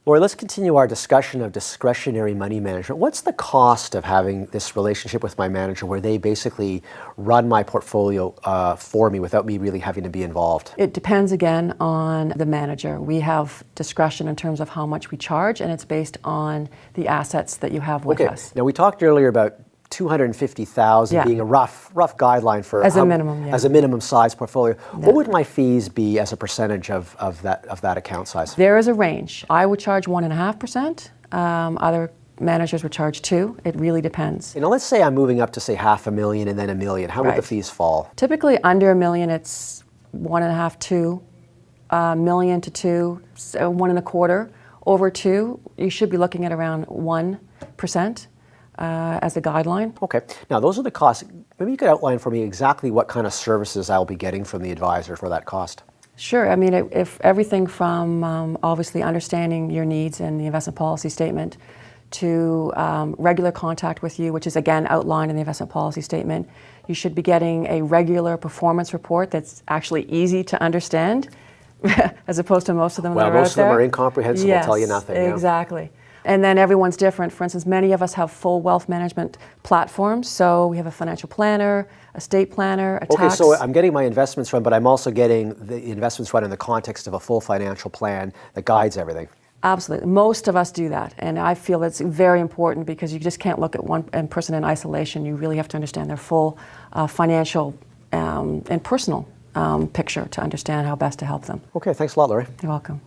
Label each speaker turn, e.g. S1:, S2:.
S1: Lori, let's continue our discussion of discretionary money management. What's the cost of having this relationship with my manager where they basically run my portfolio for me without me really having to be involved?
S2: It depends again on the manager. We have discretion in terms of how much we charge, and it's based on the assets that you have with us.
S1: Now we talked earlier about 250,000 being a rough guideline for
S2: as a minimum,
S1: as a minimum size portfolio. What would my fees be as a percentage of that account size?
S2: There is a range. I would charge 1.5%. Other managers would charge 2%. It really depends.
S1: You know, let's say I'm moving up to say $500,000 and then $1 million. How would the fees fall?
S2: Typically under $1 million, it's 1.5%, 2%. Million to 2%, so 1.25%. Over 2%, you should be looking at around 1%. As a guideline.
S1: Okay. Now, those are the costs. Maybe you could outline for me exactly what kind of services I'll be getting from the advisor for that cost.
S2: Sure. I mean, if everything from obviously understanding your needs and the investment policy statement to regular contact with you, which is again outlined in the investment policy statement. You should be getting a regular performance report that's actually easy to understand as opposed to most of them that are out there.
S1: Well, most of them are incomprehensible, tell you nothing.
S2: Exactly. Yeah. And then everyone's different. For instance, many of us have full wealth management platforms. So we have a financial planner, estate planner, a tax.
S1: Okay, so I'm getting my investments run, but I'm also getting the investments run in the context of a full financial plan that guides everything.
S2: Absolutely. Most of us do that. And I feel that's very important because you just can't look at one person in isolation. You really have to understand their full financial and personal picture to understand how best to help them.
S1: Okay, thanks a lot, Lori.
S2: You're welcome.